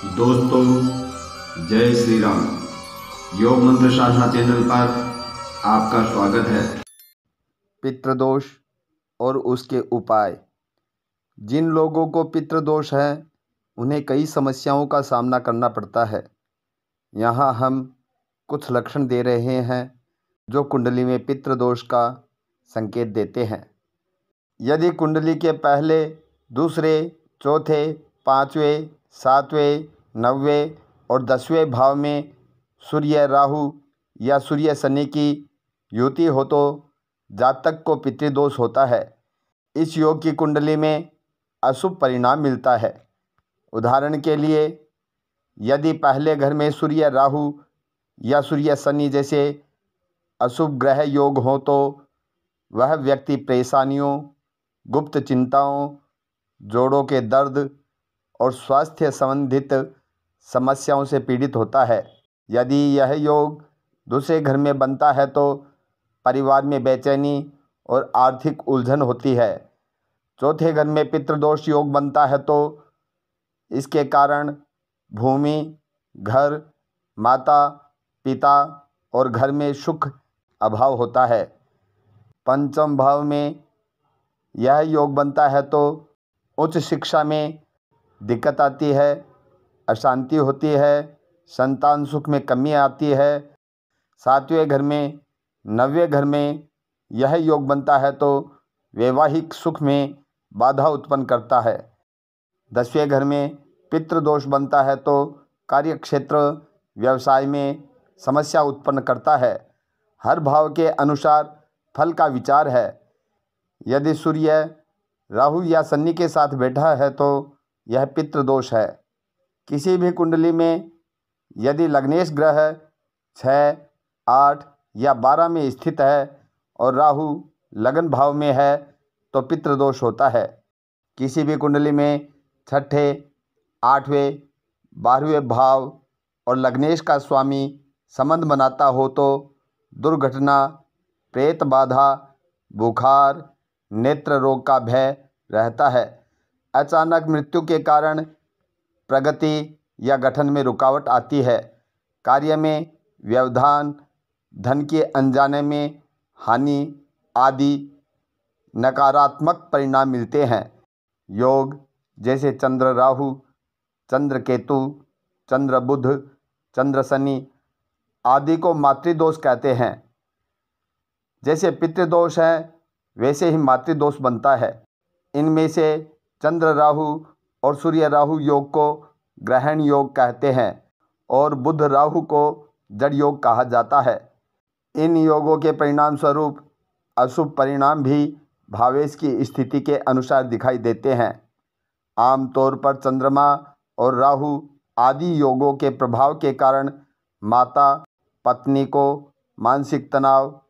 दोस्तों, जय श्री राम। योग मंत्र साधना चैनल पर आपका स्वागत है। पितृदोष और उसके उपाय। जिन लोगों को पितृदोष है उन्हें कई समस्याओं का सामना करना पड़ता है। यहाँ हम कुछ लक्षण दे रहे हैं जो कुंडली में पितृदोष का संकेत देते हैं। यदि कुंडली के पहले, दूसरे, चौथे, पाँचवें, सातवें, नौवें और 10वें भाव में सूर्य राहु या सूर्य शनि की युति हो तो जातक को पितृदोष होता है। इस योग की कुंडली में अशुभ परिणाम मिलता है। उदाहरण के लिए, यदि पहले घर में सूर्य राहु या सूर्य शनि जैसे अशुभ ग्रह योग हो तो वह व्यक्ति परेशानियों, गुप्त चिंताओं, जोड़ों के दर्द और स्वास्थ्य संबंधित समस्याओं से पीड़ित होता है। यदि यह योग दूसरे घर में बनता है तो परिवार में बेचैनी और आर्थिक उलझन होती है। चौथे घर में पितृदोष योग बनता है तो इसके कारण भूमि, घर, माता, पिता और घर में सुख अभाव होता है। पंचम भाव में यह योग बनता है तो उच्च शिक्षा में दिक्कत आती है, अशांति होती है, संतान सुख में कमी आती है। सातवें घर में, नौवें घर में यह योग बनता है तो वैवाहिक सुख में बाधा उत्पन्न करता है। 10वें घर में पितृदोष बनता है तो कार्यक्षेत्र, व्यवसाय में समस्या उत्पन्न करता है। हर भाव के अनुसार फल का विचार है। यदि सूर्य राहु या शनि के साथ बैठा है तो यह पितृदोष है। किसी भी कुंडली में यदि लग्नेश ग्रह 6, 8 या 12 में स्थित है और राहु लगन भाव में है तो पितृदोष होता है। किसी भी कुंडली में छठे, 8वें, 12वें भाव और लग्नेश का स्वामी संबंध बनाता हो तो दुर्घटना, प्रेत बाधा, बुखार, नेत्र रोग का भय रहता है। अचानक मृत्यु के कारण प्रगति या गठन में रुकावट आती है। कार्य में व्यवधान, धन के अनजाने में हानि आदि नकारात्मक परिणाम मिलते हैं। योग जैसे चंद्र राहु, चंद्र केतु, चंद्र बुध, चंद्र शनि आदि को मातृदोष कहते हैं। जैसे पितृदोष है वैसे ही मातृदोष बनता है। इनमें से चंद्र राहु और सूर्य राहु योग को ग्रहण योग कहते हैं और बुध राहु को जड़ योग कहा जाता है। इन योगों के परिणाम स्वरूप अशुभ परिणाम भी भावेश की स्थिति के अनुसार दिखाई देते हैं। आमतौर पर चंद्रमा और राहु आदि योगों के प्रभाव के कारण माता, पत्नी को मानसिक तनाव,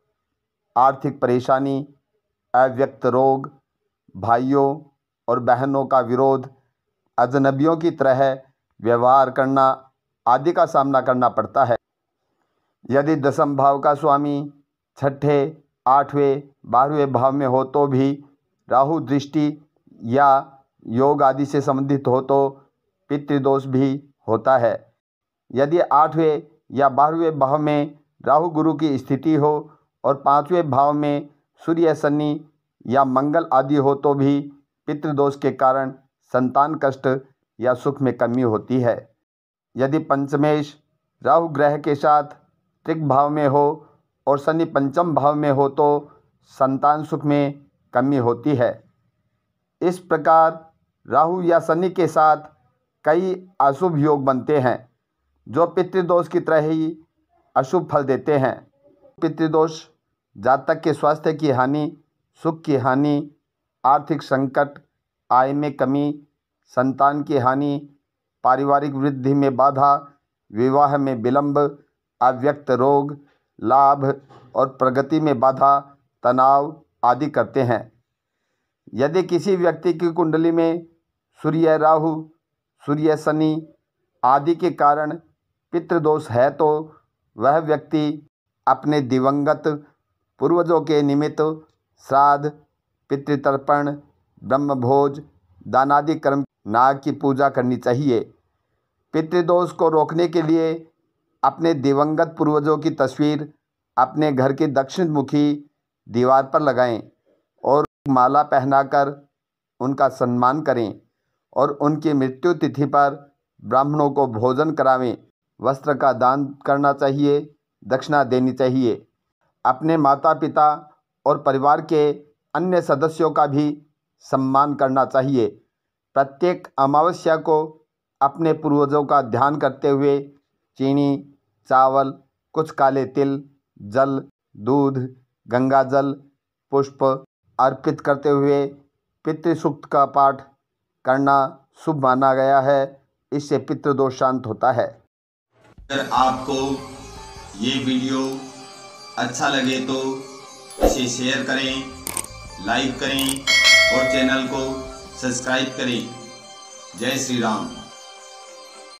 आर्थिक परेशानी, अव्यक्त रोग, भाइयों और बहनों का विरोध, अजनबियों की तरह व्यवहार करना आदि का सामना करना पड़ता है। यदि दशम भाव का स्वामी छठे, 8वें, 12वें भाव में हो तो भी राहु दृष्टि या योग आदि से संबंधित हो तो पितृदोष भी होता है। यदि 8वें या 12वें भाव में राहु गुरु की स्थिति हो और 5वें भाव में सूर्य शनि या मंगल आदि हो तो भी पितृदोष के कारण संतान कष्ट या सुख में कमी होती है। यदि पंचमेश राहु ग्रह के साथ त्रिक भाव में हो और शनि पंचम भाव में हो तो संतान सुख में कमी होती है। इस प्रकार राहु या शनि के साथ कई अशुभ योग बनते हैं जो पितृदोष की तरह ही अशुभ फल देते हैं। पितृदोष जातक के स्वास्थ्य की हानि, सुख की हानि, आर्थिक संकट, आय में कमी, संतान की हानि, पारिवारिक वृद्धि में बाधा, विवाह में विलंब, अव्यक्त रोग, लाभ और प्रगति में बाधा, तनाव आदि करते हैं। यदि किसी व्यक्ति की कुंडली में सूर्य राहु, सूर्य शनि आदि के कारण पितृदोष है तो वह व्यक्ति अपने दिवंगत पूर्वजों के निमित्त श्राद्ध, पितृतर्पण, ब्रह्मभोज, दानादि कर्म, नाग की पूजा करनी चाहिए। पितृदोष को रोकने के लिए अपने दिवंगत पूर्वजों की तस्वीर अपने घर की दक्षिण मुखी दीवार पर लगाएं और माला पहनाकर उनका सम्मान करें और उनकी मृत्यु तिथि पर ब्राह्मणों को भोजन करावें। वस्त्र का दान करना चाहिए, दक्षिणा देनी चाहिए। अपने माता पिता और परिवार के अन्य सदस्यों का भी सम्मान करना चाहिए। प्रत्येक अमावस्या को अपने पूर्वजों का ध्यान करते हुए चीनी, चावल, कुछ काले तिल, जल, दूध, गंगा जल, पुष्प अर्पित करते हुए पितृसूक्त का पाठ करना शुभ माना गया है। इससे पितृदोष शांत होता है। अगर आपको ये वीडियो अच्छा लगे तो इसे शेयर करें, लाइक करें और चैनल को सब्सक्राइब करें। जय श्री राम।